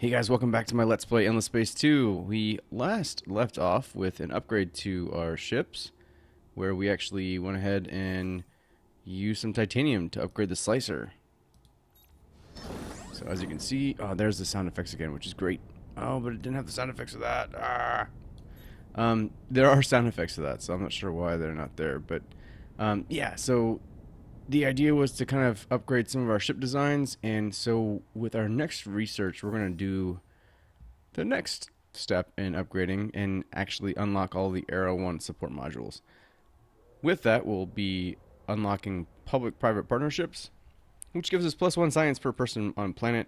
Hey guys, welcome back to my Let's Play Endless Space 2. We last left off with an upgrade to our ships, where we actually went ahead and used some titanium to upgrade the slicer. So as you can see, oh, there's the sound effects again, which is great. Oh, but it didn't have the sound effects of that. There are sound effects of that, so I'm not sure why they're not there. But yeah, so the idea was to kind of upgrade some of our ship designs, and so with our next research, we're going to do the next step in upgrading and actually unlock all the Arrow 1 support modules. With that, we'll be unlocking public-private partnerships, which gives us +1 science per person on planet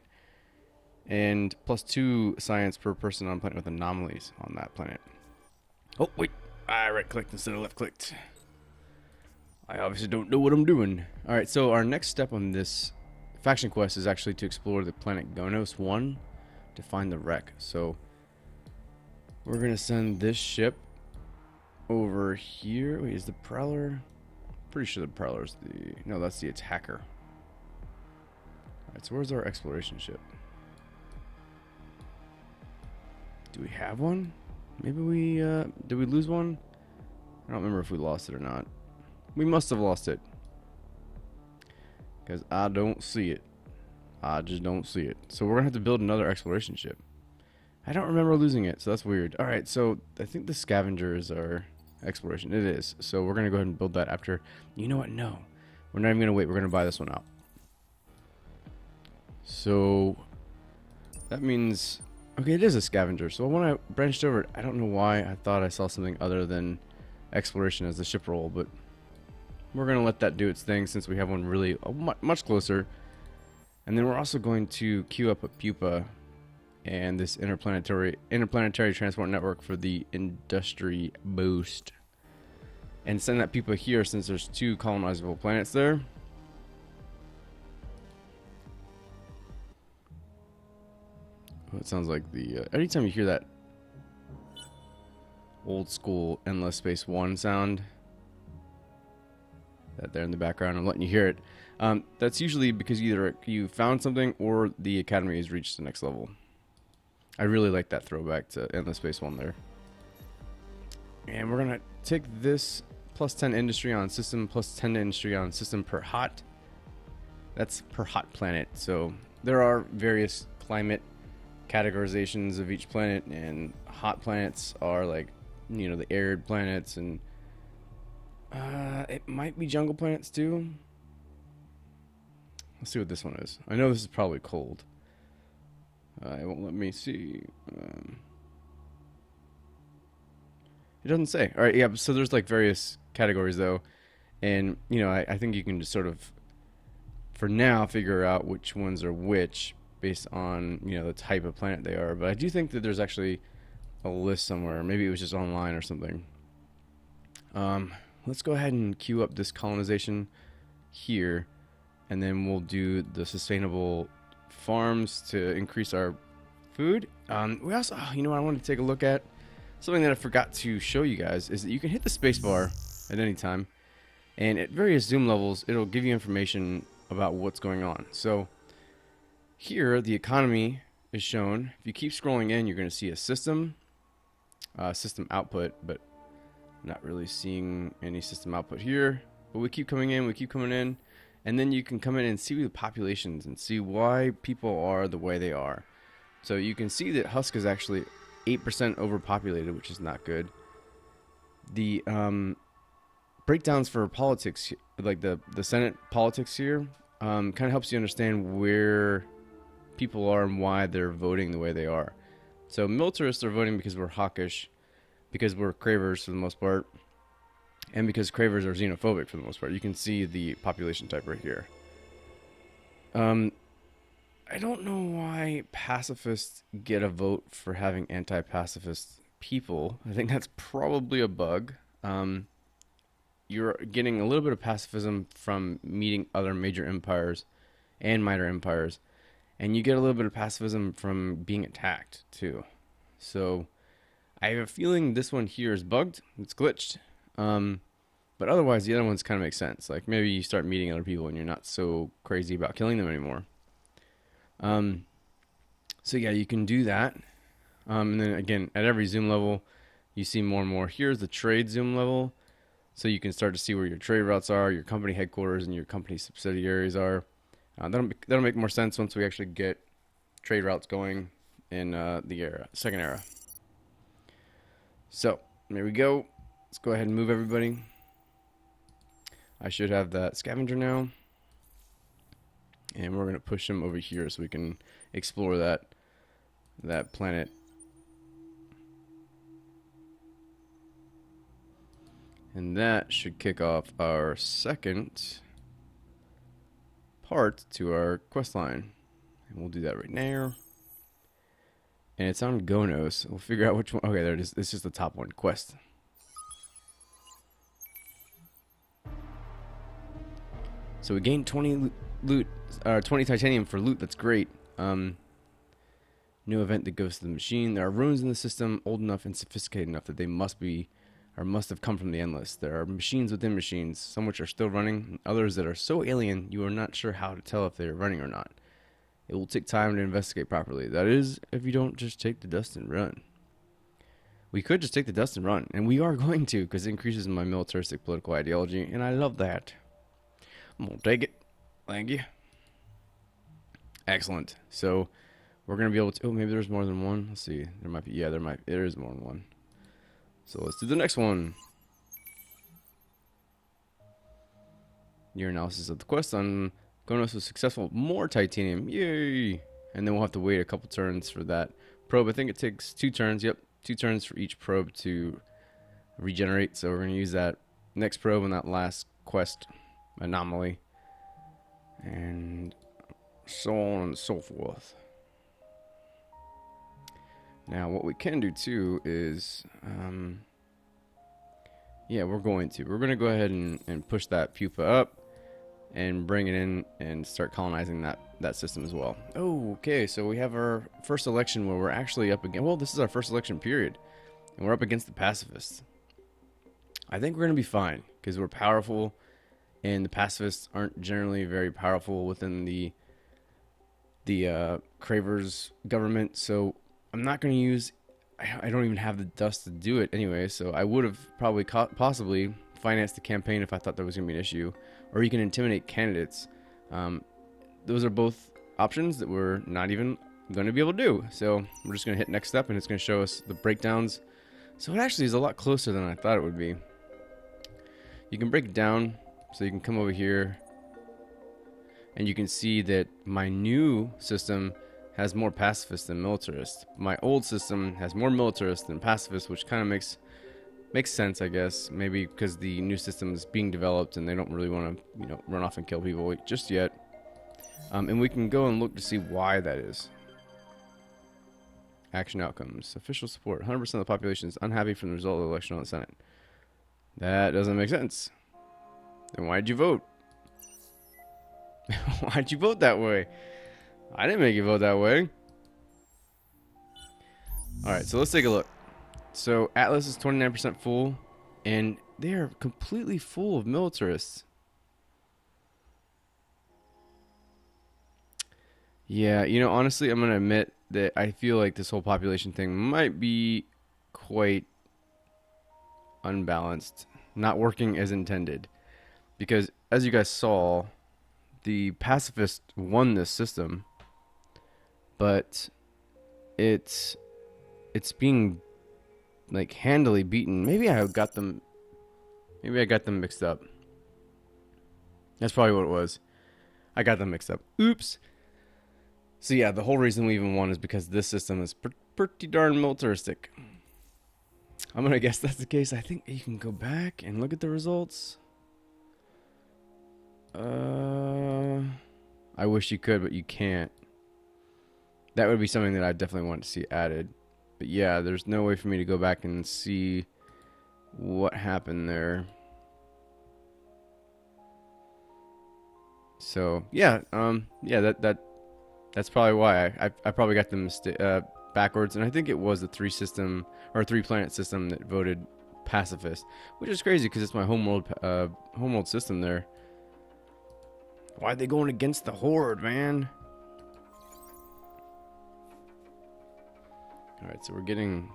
and +2 science per person on planet with anomalies on that planet. Oh, wait. I right-clicked instead of left-clicked. I obviously don't know what I'm doing. Alright, so our next step on this faction quest is actually to explore the planet Gonos 1 to find the wreck. So we're gonna send this ship over here. Wait, is the Prowler? Pretty sure the Prowler's the... No, that's the attacker. Alright, so where's our exploration ship? Do we have one? Maybe we, did we lose one? I don't remember if we lost it or not. We must have lost it. Because I don't see it. I just don't see it. So we're going to have to build another exploration ship. I don't remember losing it, so that's weird. Alright, so I think the Scavenger is our exploration. It is. So we're going to go ahead and build that after... You know what? No. We're not even going to wait. We're going to buy this one out. So that means... Okay, it is a Scavenger. So when I branched over it, I don't know why I thought I saw something other than exploration as the ship roll, but we're going to let that do its thing since we have one really much closer. And then we're also going to queue up a pupa and this interplanetary transport network for the industry boost. And send that pupa here since there's 2 colonizable planets there. Oh, it sounds like the... anytime you hear that old school Endless Space 1 sound, that there in the background, I'm letting you hear it. That's usually because either you found something or the Academy has reached the next level. I really like that throwback to Endless Space 1 there. And we're going to take this +10 industry on system, +10 industry on system per hot. That's per hot planet. So there are various climate categorizations of each planet, and hot planets are like, you know, the arid planets, and it might be jungle planets too. Let's see what this one is. I know this is probably cold. It won't let me see. It doesn't say. All right, yeah. So there's like various categories though, and you know, I think you can just sort of, for now, figure out which ones are which based on, you know, the type of planet they are. But I do think that there's actually a list somewhere. Maybe it was just online or something. Let's go ahead and queue up this colonization here, and then we'll do the sustainable farms to increase our food. We also, you know what I wanted to take a look at? Something that I forgot to show you guys is that you can hit the spacebar at any time, and at various zoom levels, it'll give you information about what's going on. So here, the economy is shown. If you keep scrolling in, you're going to see a system output, but not really seeing any system output here. But we keep coming in, and then you can come in and see the populations and see why people are the way they are. So you can see that Husk is actually 8% overpopulated, which is not good. The breakdowns for politics, like the Senate politics here, kind of helps you understand where people are and why they're voting the way they are. So militarists are voting because we're hawkish, because we're Cravers for the most part, and because Cravers are xenophobic for the most part. You can see the population type right here. I don't know why pacifists get a vote for having anti-pacifist people. I think that's probably a bug. You're getting a little bit of pacifism from meeting other major empires and minor empires, and you get a little bit of pacifism from being attacked too. So I have a feeling this one here is bugged. It's glitched. But otherwise, the other ones kind of make sense. Like maybe you start meeting other people and you're not so crazy about killing them anymore. So yeah, you can do that. And then again, at every zoom level, you see more and more. Here's the trade zoom level. So you can start to see where your trade routes are, your company headquarters, and your company subsidiaries are. That'll make more sense once we actually get trade routes going in the second era. So there we go. Let's go ahead and move everybody. I should have that scavenger now. And we're going to push him over here so we can explore that planet. And that should kick off our second part to our quest line. And we'll do that right now. And it's on Gonos. We'll figure out which one. Okay, there it is. It's just the top one. Quest. So we gained 20 loot, 20 titanium for loot. That's great. New event that goes to the machine. There are runes in the system old enough and sophisticated enough that they must have come from the Endless. There are machines within machines, some which are still running, others that are so alien you are not sure how to tell if they are running or not. It will take time to investigate properly. That is, if you don't just take the dust and run. We could just take the dust and run, and we are going to, because it increases my militaristic political ideology, and I love that. I'm going to take it. Thank you. Excellent. So, we're going to be able to... Oh, maybe there's more than one. Let's see. There might be... Yeah, there is more than one. So, let's do the next one. Your analysis of the quest on Gonos was successful. More titanium. Yay! And then we'll have to wait a couple turns for that probe. I think it takes 2 turns. Yep, 2 turns for each probe to regenerate. So, we're going to use that next probe on that last quest anomaly. And so on and so forth. Now, what we can do too is, yeah, we're going to go ahead and push that pupa up and bring it in and start colonizing that system as well. Oh, okay, so we have our first election where we're actually up against, well, this is our first election period, and we're up against the pacifists. I think we're going to be fine, because we're powerful, and the pacifists aren't generally very powerful within the Cravers government, so I'm not going to use... I don't even have the dust to do it anyway, so I would have probably possibly financed the campaign if I thought there was going to be an issue. Or you can intimidate candidates. Those are both options that we're not even going to be able to do. So we're just going to hit next step, and it's going to show us the breakdowns. So it actually is a lot closer than I thought it would be. You can break it down, so you can come over here, and you can see that my new system has more pacifists than militarists. My old system has more militarists than pacifists, which kind of makes sense, I guess. Maybe because the new system is being developed and they don't really want to, run off and kill people just yet. And we can go and look to see why that is. Action outcomes. Official support. 100% of the population is unhappy from the result of the election on the Senate. That doesn't make sense. Then why'd you vote? Why'd you vote that way? I didn't make you vote that way. Alright, so let's take a look. So Atlas is 29% full, and they are completely full of militarists. Yeah, honestly, I'm going to admit that I feel like this whole population thing might be quite unbalanced, not working as intended. Because, as you guys saw, the pacifists won this system, but it's being handily beaten. Maybe I got them mixed up. That's probably what it was. I got them mixed up. Oops. So yeah, the whole reason we even won is because this system is pretty darn militaristic. I'm gonna guess that's the case. I think you can go back and look at the results. I wish you could, but you can't. That would be something that I definitely want to see added. But yeah, there's no way for me to go back and see what happened there. So yeah, that's probably why I probably got them backwards, and I think it was the 3-planet system that voted pacifist, which is crazy because it's my homeworld system there. Why'd they going against the Horde, man? All right, so we're getting...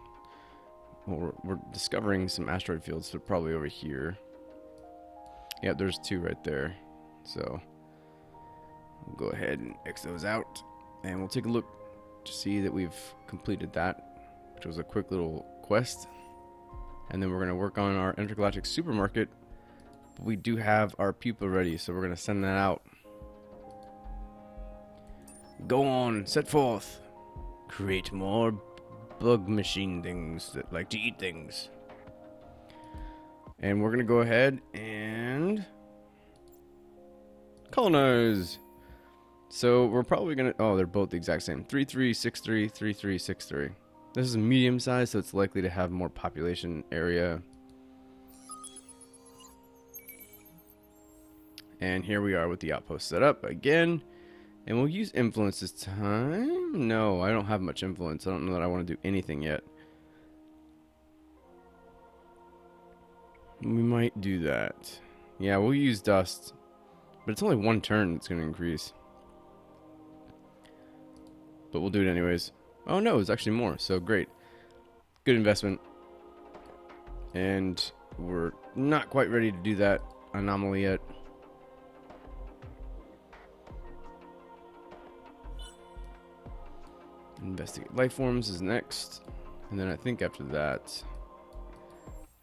Well, we're discovering some asteroid fields. They're probably over here. Yeah, there's 2 right there. So we'll go ahead and X those out. And we'll take a look to see that we've completed that, which was a quick little quest. And then we're going to work on our intergalactic supermarket. But we do have our pupa ready, so we're going to send that out. Go on, set forth. Create more bug machine things that like to eat things. And we're going to go ahead and colonize. So we're probably going to... Oh, they're both the exact same. 3363, 3363. This is medium size, so it's likely to have more population area. And here we are with the outpost set up again. And we'll use influence this time. No, I don't have much influence. I don't know that I want to do anything yet. We might do that. Yeah, we'll use dust. But it's only 1 turn that's going to increase. But we'll do it anyways. Oh no, it's actually more. So great. Good investment. And we're not quite ready to do that anomaly yet. Investigate life forms is next. And then I think after that,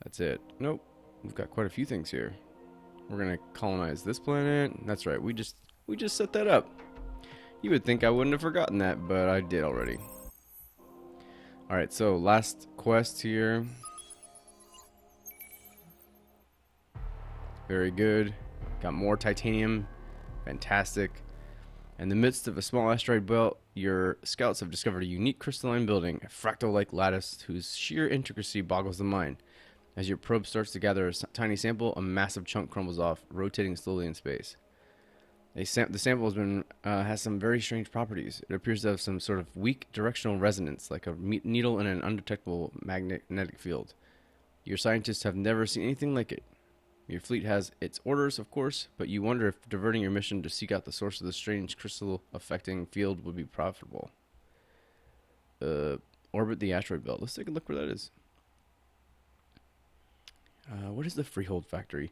that's it. Nope. We've got quite a few things here. We're going to colonize this planet. That's right. We just set that up. You would think I wouldn't have forgotten that, but I did already. All right, so last quest here. Very good. Got more titanium. Fantastic. In the midst of a small asteroid belt, your scouts have discovered a unique crystalline building, a fractal-like lattice whose sheer intricacy boggles the mind. As your probe starts to gather a tiny sample, a massive chunk crumbles off, rotating slowly in space. The sample has some very strange properties. It appears to have some sort of weak directional resonance, like a needle in an undetectable magnetic field. Your scientists have never seen anything like it. Your fleet has its orders, of course, but you wonder if diverting your mission to seek out the source of the strange crystal-affecting field would be profitable. Orbit the asteroid belt. Let's take a look where that is. What is the freehold factory?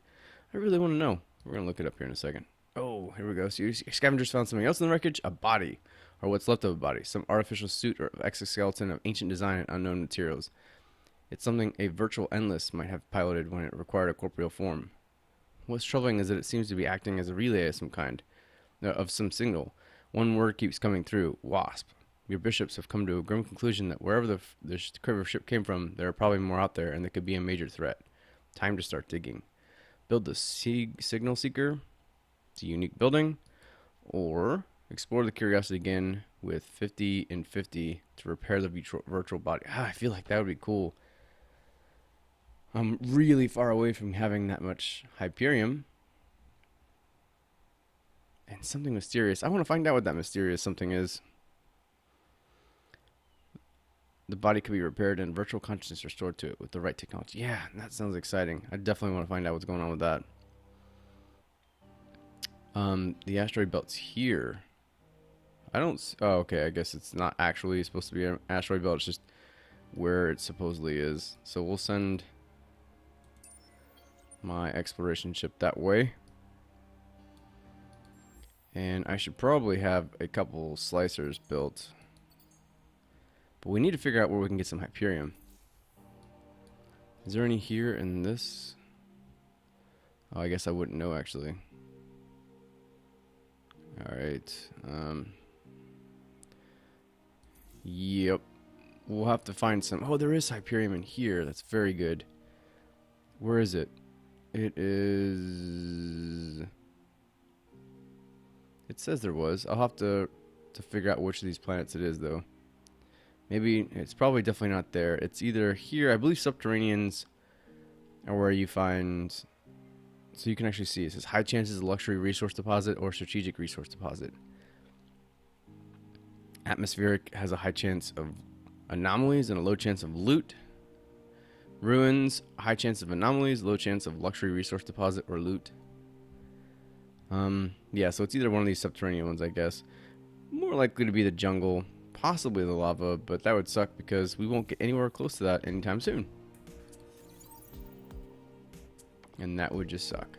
I really want to know. We're going to look it up here in a second. Oh, here we go. So scavengers found something else in the wreckage. A body, or what's left of a body. Some artificial suit or exoskeleton of ancient design and unknown materials. It's something a virtual endless might have piloted when it required a corporeal form. What's troubling is that it seems to be acting as a relay of some kind, of some signal. One word keeps coming through, wasp. Your bishops have come to a grim conclusion that wherever the Cravers ship came from, there are probably more out there, and they could be a major threat. Time to start digging. Build the signal seeker. It's a unique building. Or explore the curiosity again with 50 and 50 to repair the virtual body. I feel like that would be cool. I'm really far away from having that much Hyperium. And something mysterious. I want to find out what that mysterious something is. The body could be repaired and virtual consciousness restored to it with the right technology. Yeah, that sounds exciting. I definitely want to find out what's going on with that. The asteroid belt's here. Oh, okay. I guess it's not actually supposed to be an asteroid belt. It's just where it supposedly is. So we'll send my exploration ship that way. And I should probably have a couple slicers built. But we need to figure out where we can get some Hyperium. Is there any here in this? Oh, I guess I wouldn't know actually. Alright. Yep. We'll have to find some. Oh, there is Hyperium in here. That's very good. Where is it? It is... It says there was. I'll have to figure out which of these planets it is, though. Maybe it's probably definitely not there. It's either here. I believe subterraneans are where you find... So you can actually see. It says high chances of luxury resource deposit or strategic resource deposit. Atmospheric has a high chance of anomalies and a low chance of loot. Ruins, high chance of anomalies, low chance of luxury resource deposit or loot. Yeah, so it's either one of these subterranean ones, I guess. More likely to be the jungle, possibly the lava, but that would suck because we won't get anywhere close to that anytime soon. And that would just suck.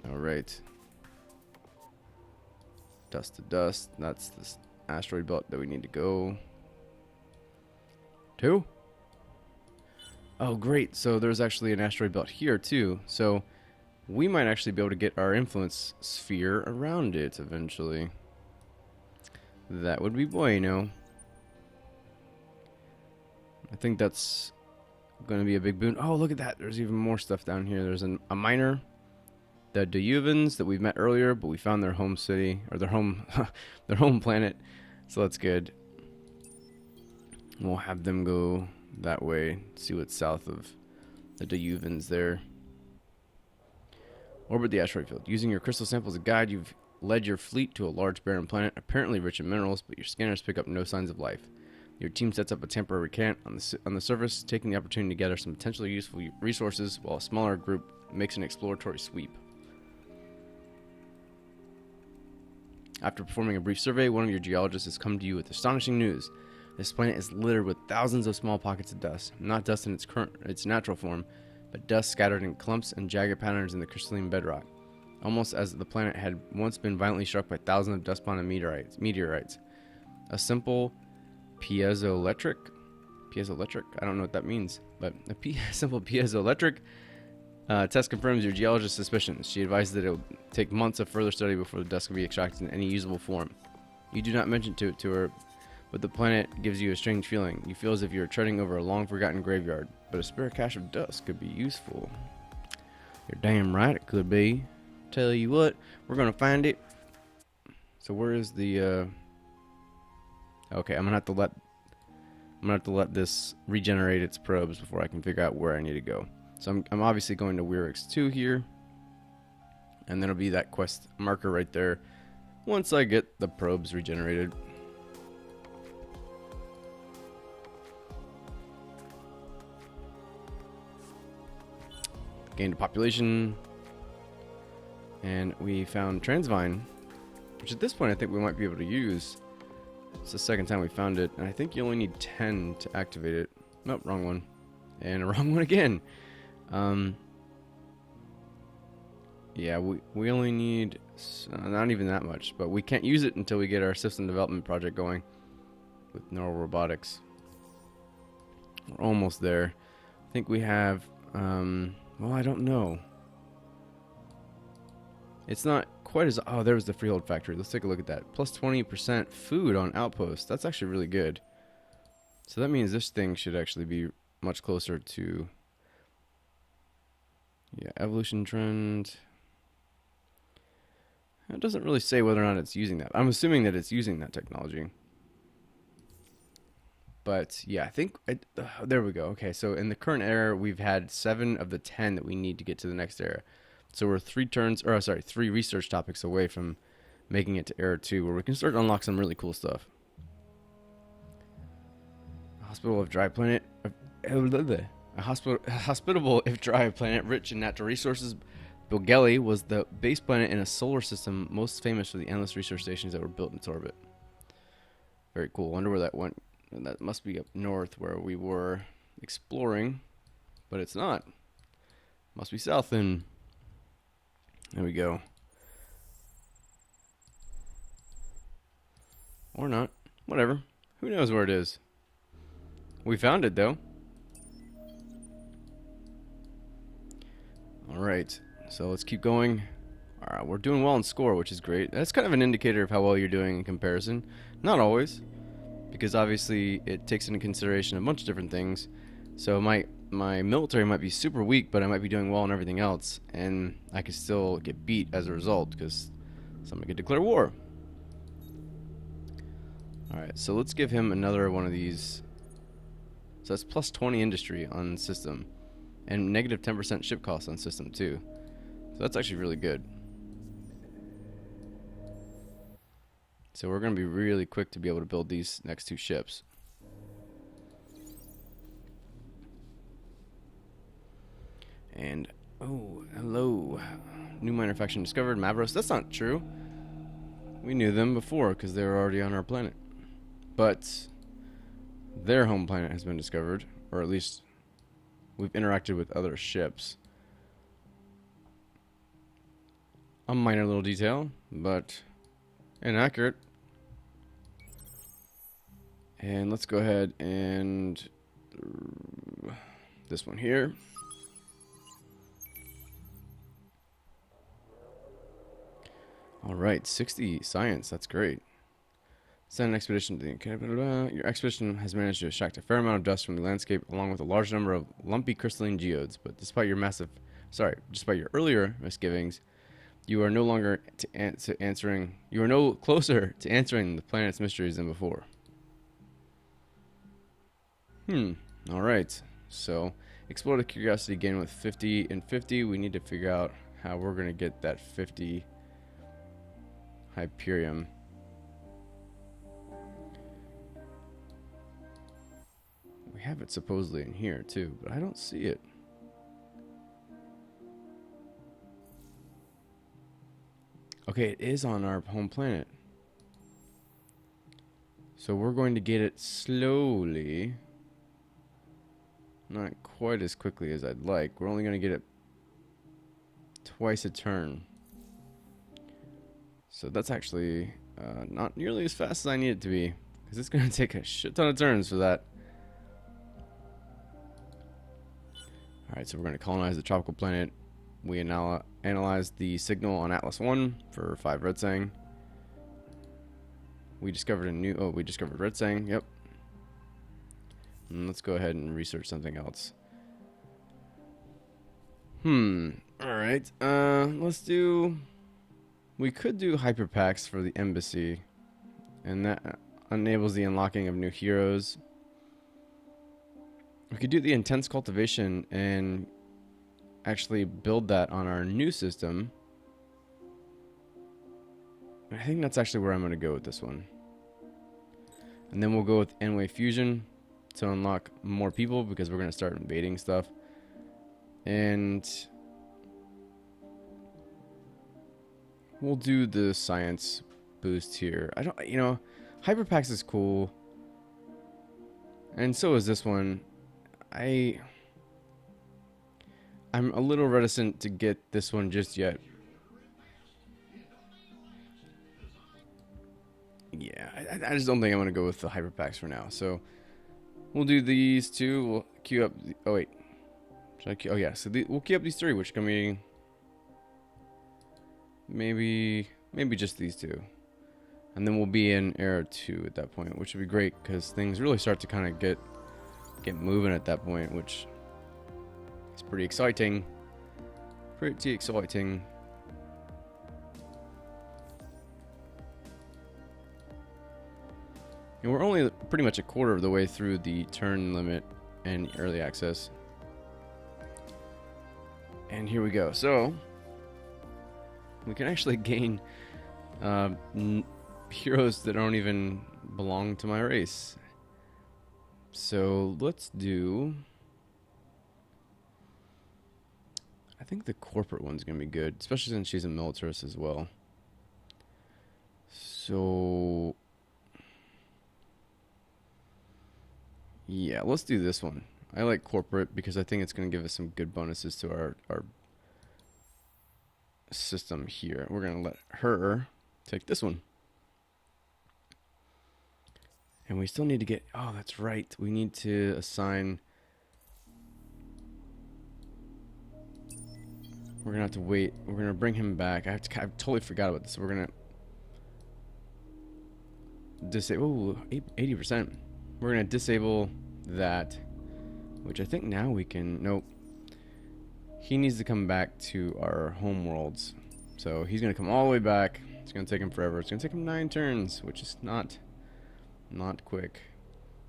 Alright. Dust to dust. That's this asteroid belt that we need to go to. Oh, great. So there's actually an asteroid belt here, too. So we might actually be able to get our influence sphere around it eventually. That would be bueno. I think that's going to be a big boon. Oh, look at that. There's even more stuff down here. There's a miner. The Duyuvans that we've met earlier, but we found their home city, or their home their home planet. So that's good. We'll have them go that way, see what's south of the Duyuvans there. Orbit the asteroid field. Using your crystal sample as a guide, you've led your fleet to a large barren planet, apparently rich in minerals, but your scanners pick up no signs of life. Your team sets up a temporary camp on the surface, taking the opportunity to gather some potentially useful resources, while a smaller group makes an exploratory sweep. After performing a brief survey, one of your geologists has come to you with astonishing news. This planet is littered with thousands of small pockets of dust, not dust in its natural form, but dust scattered in clumps and jagged patterns in the crystalline bedrock, almost as the planet had once been violently struck by thousands of dust-bound meteorites. A simple piezoelectric, I don't know what that means, but simple piezoelectric test confirms your geologist's suspicions. She advises that it will take months of further study before the dust can be extracted in any usable form. You do not mention it to her, but the planet gives you a strange feeling. You feel as if you are treading over a long-forgotten graveyard, but a spare cache of dust could be useful. You're damn right it could be. Tell you what, we're gonna find it. So where is the? Okay, I'm gonna have to let this regenerate its probes before I can figure out where I need to go. So I'm obviously going to Weirix 2 here, and then it'll be that quest marker right there once I get the probes regenerated. Gained a population, and we found Transvine, which at this point I think we might be able to use. It's the second time we found it, and I think you only need 10 to activate it. Nope, wrong one. And a wrong one again. Yeah, we only need not even that much, but we can't use it until we get our system development project going with neural robotics. We're almost there. I think we have, well, I don't know. It's not quite as, oh, there was the freehold factory. Let's take a look at that. Plus 20% food on outpost. That's actually really good. So that means this thing should actually be much closer to, yeah, evolution trend. It doesn't really say whether or not it's using that. I'm assuming that it's using that technology. But yeah, I think, there we go. Okay, so in the current era, we've had 7 of the 10 that we need to get to the next era. So we're 3 research topics away from making it to era 2, where we can start to unlock some really cool stuff. Hospitable if dry planet, hospitable if dry planet, rich in natural resources. Bilgeli was the base planet in a solar system most famous for the endless research stations that were built in its orbit. Very cool. Wonder where that went. And that must be up north where we were exploring, but it's not. Must be south then. There we go. Or not. Whatever. Who knows where it is? We found it though. Alright. So let's keep going. Alright, we're doing well in score, which is great. That's kind of an indicator of how well you're doing in comparison. Not always, because obviously it takes into consideration a bunch of different things. So my military might be super weak, but I might be doing well in everything else, and I could still get beat as a result because somebody could declare war. Alright, so let's give him another one of these. So that's plus 20 industry on system, and negative 10% ship cost on system too. So that's actually really good. So we're going to be really quick to be able to build these next 2 ships. And, oh, hello. New minor faction discovered, Mavros. That's not true. We knew them before because they were already on our planet. But their home planet has been discovered, or at least we've interacted with other ships. A minor little detail, but inaccurate. And let's go ahead and this one here. All right, 60 science. That's great. Send an expedition to the... Your expedition has managed to extract a fair amount of dust from the landscape, along with a large number of lumpy crystalline geodes. But despite your earlier misgivings, you are no closer to answering the planet's mysteries than before. All right. So, explore the curiosity again with 50 and 50. We need to figure out how we're going to get that 50 Hyperium. We have it supposedly in here too, but I don't see it. Okay, it is on our home planet. So we're going to get it slowly. Not quite as quickly as I'd like. We're only going to get it twice a turn. So that's actually not nearly as fast as I need it to be, because it's going to take a shit ton of turns for that. Alright, so we're going to colonize the tropical planet. We analyzed the signal on Atlas 1 for 5 red sang. We discovered we discovered red sang, yep. And let's go ahead and research something else. Alright, we could do hyper packs for the embassy, and that enables the unlocking of new heroes. We could do the intense cultivation and actually build that on our new system. I think that's actually where I'm going to go with this one. And then we'll go with N-Wave Fusion to unlock more people, because we're going to start invading stuff. And we'll do the science boost here. Hyperpacks is cool. And so is this one. I'm a little reticent to get this one just yet. Yeah, I just don't think I'm going to go with the hyperpacks for now. So we'll do these two. We'll queue up... oh, wait. Oh, yeah. So we'll queue up these 3, which can be... Maybe just these 2. And then we'll be in Era 2 at that point, which would be great, because things really start to kind of get moving at that point, which is pretty exciting. Pretty exciting. And we're only pretty much a quarter of the way through the turn limit and early access. And here we go. So we can actually gain heroes that don't even belong to my race. So let's do... I think the corporate one's going to be good, especially since she's a militarist as well. So... yeah, let's do this one. I like corporate because I think it's going to give us some good bonuses to our system here. We're going to let her take this one. And we still need to get... oh, that's right. We need to assign... we're going to have to wait. We're going to bring him back. I totally forgot about this. We're going to disable... 80%. We're going to disable that, which I think now we can... nope. He needs to come back to our home worlds. So he's going to come all the way back. It's going to take him forever. It's going to take him 9 turns, which is not quick.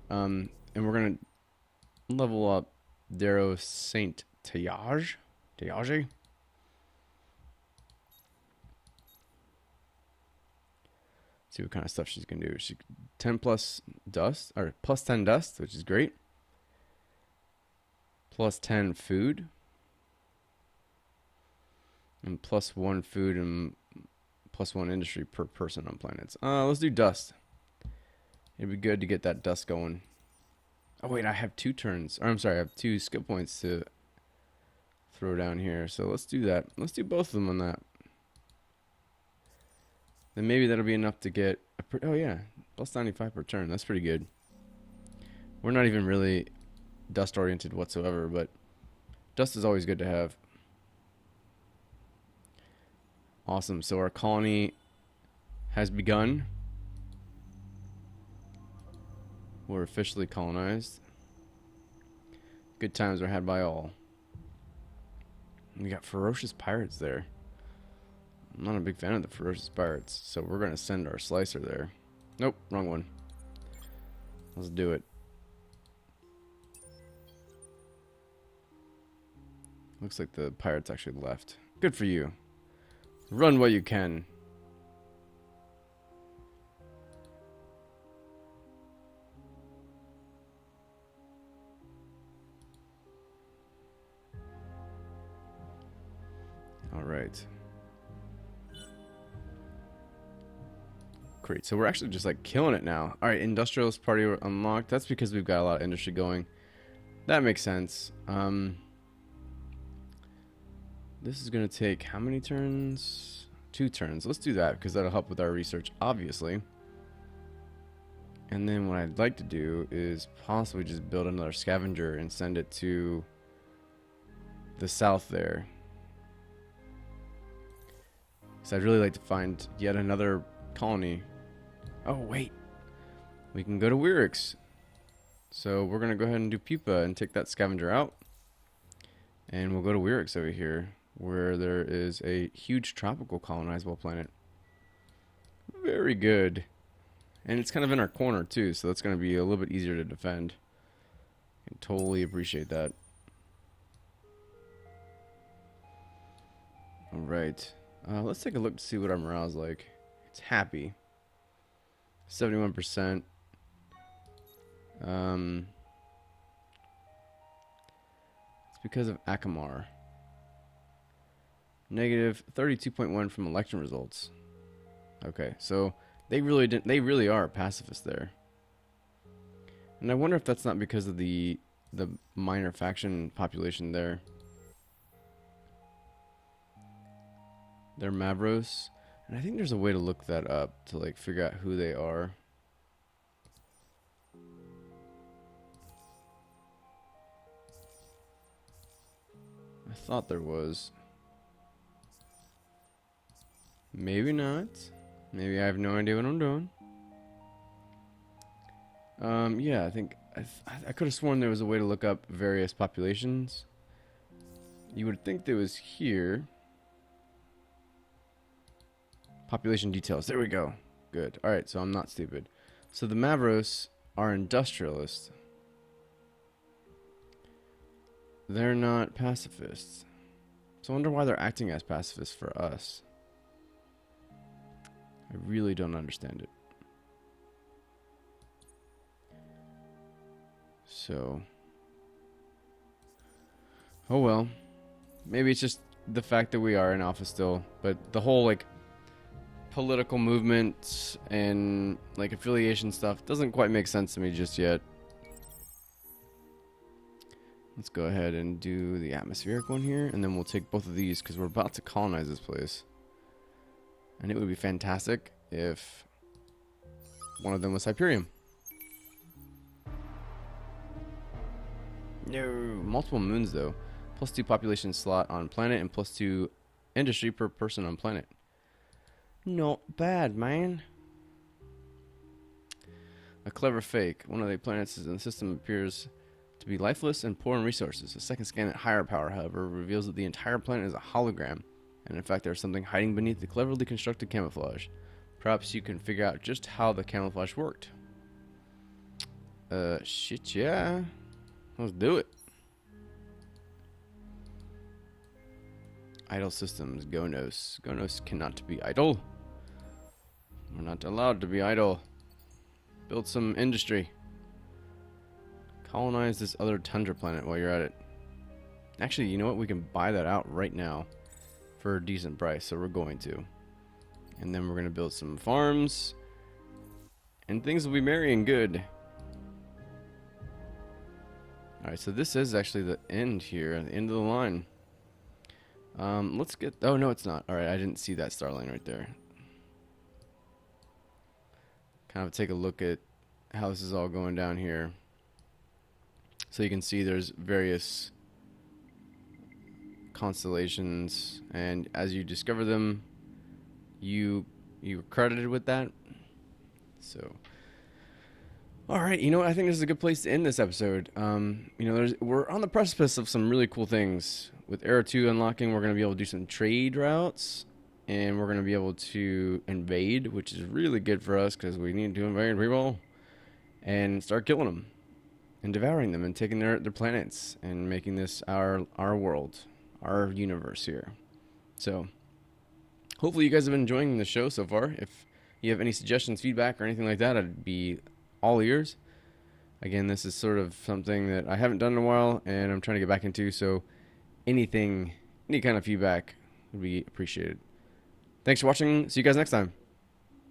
And we're going to level up Darrow Saint Tayage. See what kind of stuff she's going to do. She 10 plus dust, or plus 10 dust, which is great. Plus 10 food. And plus 1 food and +1 industry per person on planets. Let's do dust. It'd be good to get that dust going. Oh wait, I have 2 turns. Or I'm sorry, I have 2 skill points to throw down here. So let's do that. Let's do both of them on that. Then maybe that'll be enough to get oh yeah, +95 per turn. That's pretty good. We're not even really dust oriented whatsoever, but dust is always good to have. Awesome. So our colony has begun. We're officially colonized. Good times are had by all. We got ferocious pirates there. I'm not a big fan of the ferocious pirates, so we're going to send our slicer there. Nope, wrong one. Let's do it. Looks like the pirates actually left. Good for you. Run while you can. All right. Great. So we're actually just like killing it now. All right, industrialist party unlocked. That's because we've got a lot of industry going. That makes sense. This is going to take how many turns? 2 turns. Let's do that because that'll help with our research, obviously. And then what I'd like to do is possibly just build another scavenger and send it to the south there. So I'd really like to find yet another colony. Oh, wait. We can go to Wierix. So we're going to go ahead and do Pupa and take that scavenger out. And we'll go to Wierix over here, where there is a huge tropical colonizable planet. Very good. And it's kind of in our corner, too, so that's going to be a little bit easier to defend. I can totally appreciate that. Alright. Let's take a look to see what our morale is like. It's happy. 71%. It's because of Akamar. Negative 32.1 from election results. Okay, so they really are pacifists there. And I wonder if that's not because of the minor faction population there. They're Mavros. And I think there's a way to look that up to like figure out who they are. I thought there was. Maybe not. Maybe I have no idea what I'm doing. Yeah, I think I could have sworn there was a way to look up various populations. You would think there was here. Population details. There we go. Good. All right, so I'm not stupid. So the Mavros are industrialists. They're not pacifists. So I wonder why they're acting as pacifists for us. I really don't understand it. So, oh well. Maybe it's just the fact that we are in alpha still, but the whole like political movement and like affiliation stuff doesn't quite make sense to me just yet. Let's go ahead and do the atmospheric one here, and then we'll take both of these because we're about to colonize this place. And it would be fantastic if one of them was Hyperion. No, multiple moons though. +2 population slot on planet and +2 industry per person on planet. Not bad, man. A clever fake. One of the planets in the system appears to be lifeless and poor in resources. A second scan at higher power, however, reveals that the entire planet is a hologram. And in fact, there's something hiding beneath the cleverly constructed camouflage. Perhaps you can figure out just how the camouflage worked. Shit, yeah. Let's do it. Idle systems, Gonos. Gonos cannot be idle. We're not allowed to be idle. Build some industry. Colonize this other tundra planet while you're at it. Actually, you know what? We can buy that out right now for a decent price, so we're going to. And then we're going to build some farms. And things will be merry and good. Alright, so this is actually the end here, the end of the line. Let's get... Oh, no, it's not. Alright, I didn't see that star line right there. Kind of take a look at how this is all going down here. So you can see there's various constellations, and as you discover them, you're credited with that. So, all right, you know what? I think this is a good place to end this episode. We're on the precipice of some really cool things. With Era 2 unlocking, we're going to be able to do some trade routes, and we're going to be able to invade, which is really good for us because we need to invade people and start killing them and devouring them and taking their planets and making this our world, our universe here. So hopefully you guys have been enjoying the show so far. If you have any suggestions, feedback, or anything like that, I'd be all ears. Again, this is sort of something that I haven't done in a while and I'm trying to get back into, so any kind of feedback would be appreciated. Thanks for watching. See you guys next time.